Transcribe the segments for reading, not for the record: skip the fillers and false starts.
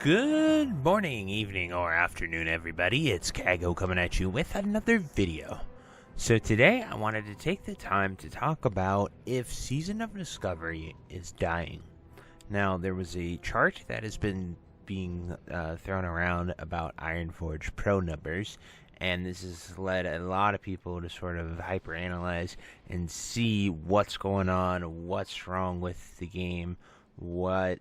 Good morning, evening, or afternoon, everybody. It's Kaghoe coming at you with another video. So today, I wanted to take the time to talk about if Season of Discovery is dying. Now, there was a chart that has been being thrown around about Ironforge Pro numbers, and this has led a lot of people to sort of hyperanalyze and see what's going on, what's wrong with the game, what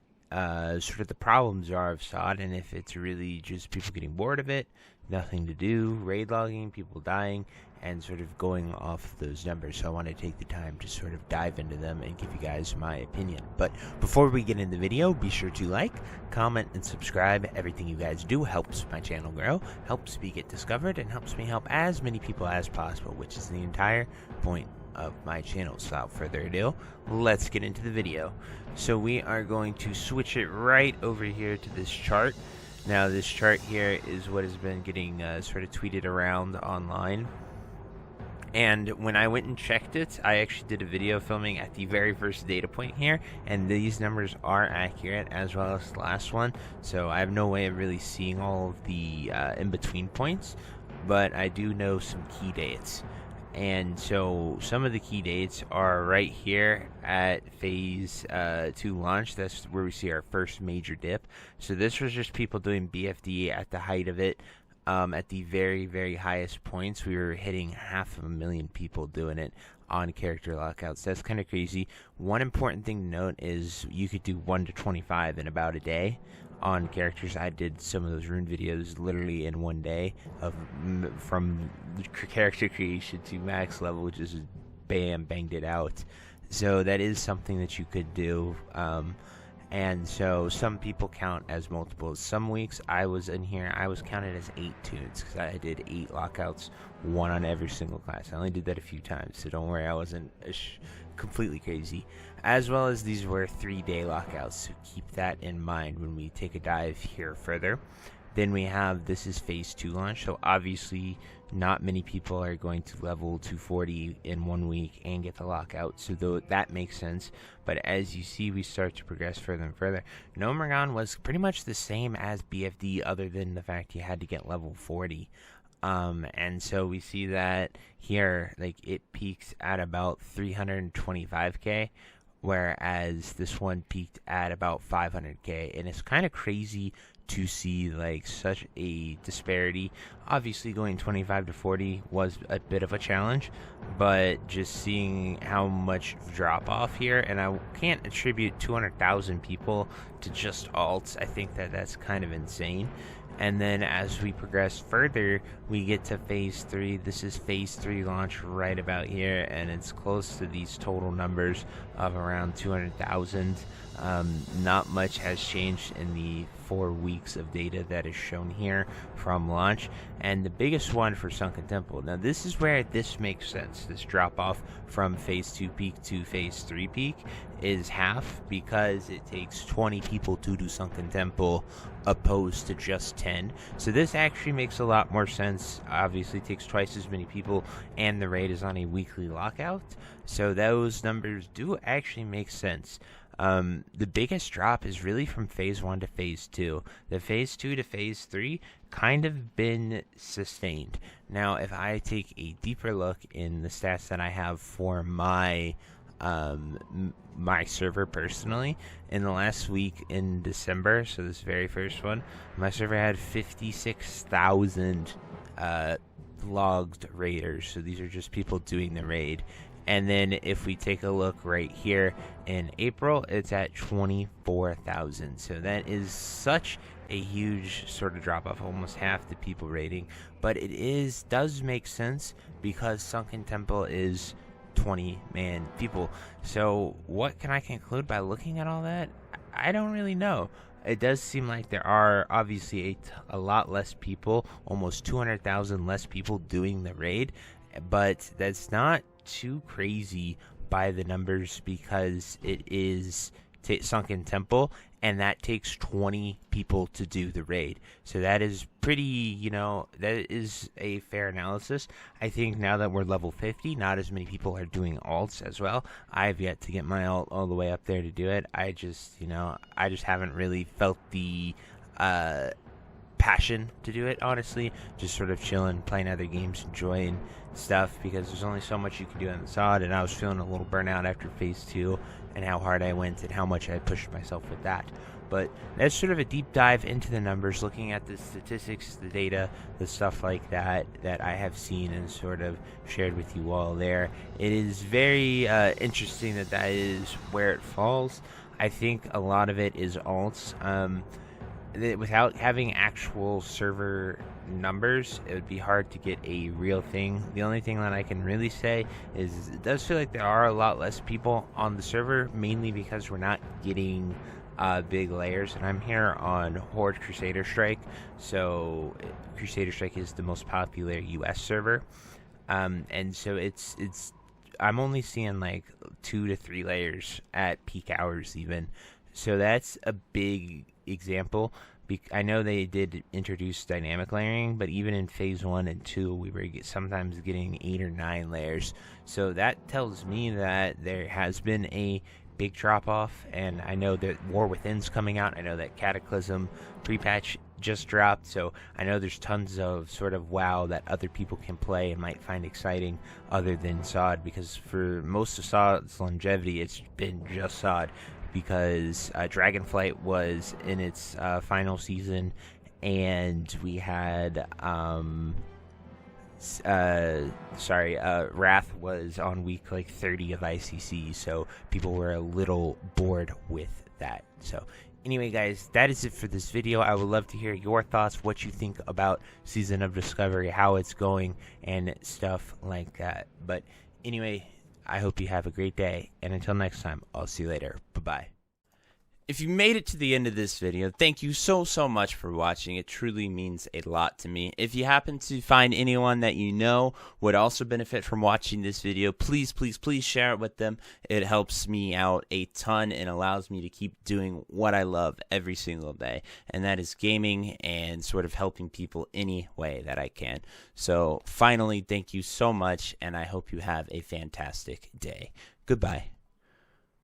sort of the problems are of SOD, and if it's really just people getting bored of it, nothing to do, raid logging, people dying, and sort of going off those numbers. So I want to take the time to sort of dive into them and give you guys my opinion. But before we get into the video, be sure to like, comment, and subscribe. Everything you guys do helps my channel grow, helps me get discovered, and helps me help as many people as possible, which is the entire point of my channel. So without further ado, let's get into the video. So we are going to switch it right over here to this chart. Now this chart here is what has been getting sort of tweeted around online, and when I went and checked it, I actually did a video filming at the very first data point here, and these numbers are accurate as well as the last one, so I have no way of really seeing all of the in-between points, but I do know some key dates. And so some of the key dates are right here at phase 2 launch. That's where we see our first major dip. So this was just people doing BFD at the height of it. At the very, very highest points, we were hitting 500,000 people doing it on character lockouts. That's kind of crazy. One important thing to note is you could do 1 to 25 in about a day on characters. I did some of those rune videos literally in one day from character creation to max level, just bam, banged it out. So that is something that you could do. And so some people count as multiples. Some weeks I was in here, I was counted as 8 tunes because I did 8 lockouts, 1 on every single class. I only did that a few times, so don't worry, I wasn't completely crazy. As well as these were 3-day lockouts, so keep that in mind when we take a dive here further. Then we have, this is phase 2 launch, so obviously not many people are going to level 240 in 1 week and get the lockout, so though that makes sense. But as you see, we start to progress further and further. Nomergon was pretty much the same as BFD, other than the fact you had to get level 40. And so we see that here, like, it peaks at about 325k, whereas this one peaked at about 500k, and it's kind of crazy to see like such a disparity. Obviously going 25 to 40 was a bit of a challenge, but just seeing how much drop off here, and I can't attribute 200,000 people to just alts. I think that that's kind of insane. And then as we progress further, we get to phase 3. This is phase 3 launch right about here, and it's close to these total numbers of around 200,000. Not much has changed in the 4 weeks of data that is shown here from launch. And the biggest one for Sunken Temple. Now this is where this makes sense. This drop off from phase 2 peak to phase 3 peak is half, because it takes 20 people to do Sunken Temple opposed to just 10. So this actually makes a lot more sense. Obviously it takes twice as many people, and the raid is on a weekly lockout, so those numbers do actually make sense. The biggest drop is really from phase 1 to phase 2. The phase 2 to phase 3 kind of been sustained. Now if I take a deeper look in the stats that I have for my my server personally, in the last week in December, so this very first one, my server had 56,000 logged raiders. So these are just people doing the raid. And then if we take a look right here in April, it's at 24,000. So that is such a huge sort of drop off, almost half the people raiding. But it does make sense because Sunken Temple is 20-man people. So what can I conclude by looking at all that? I don't really know. It does seem like there are obviously a lot less people, almost 200,000 less people doing the raid, but that's not too crazy by the numbers, because it is Sunken Temple, and that takes 20 people to do the raid. So that is pretty, that is a fair analysis. I think now that we're level 50, not as many people are doing alts as well. I've yet to get my alt all the way up there to do it. I just haven't really felt the passion to do it, honestly. Just sort of chilling, playing other games, enjoying stuff, because there's only so much you can do in the SOD, and I was feeling a little burnout after phase 2 and how hard I went and how much I pushed myself with that. But that's sort of a deep dive into the numbers, looking at the statistics, the data, the stuff like that I have seen and sort of shared with you all there. It is very interesting that is where it falls. I think a lot of it is alts. Without having actual server numbers, it would be hard to get a real thing. The only thing that I can really say is it does feel like there are a lot less people on the server, mainly because we're not getting big layers. And I'm here on Horde Crusader Strike, so Crusader Strike is the most popular US server, and so it's I'm only seeing like 2 to 3 layers at peak hours even, so that's a big example. I know they did introduce dynamic layering, but even in phase 1 and 2 we were sometimes getting 8 or 9 layers, so that tells me that there has been a big drop off. And I know that War Within's coming out. I know that Cataclysm pre-patch just dropped, so I know there's tons of sort of WoW that other people can play and might find exciting other than SOD, because for most of SOD's longevity it's been just SOD, because Dragonflight was in its final season, and we had Wrath was on week like 30 of ICC, so people were a little bored with that. So anyway, guys, that is it for this video. I would love to hear your thoughts, what you think about Season of Discovery, how it's going, and stuff like that. But anyway, I hope you have a great day, and until next time, I'll see you later. Bye-bye. If you made it to the end of this video, thank you so much for watching. It truly means a lot to me. If you happen to find anyone that you know would also benefit from watching this video, please share it with them. It helps me out a ton and allows me to keep doing what I love every single day, and that is gaming and sort of helping people any way that I can. So finally, thank you so much, and I hope you have a fantastic day. Goodbye.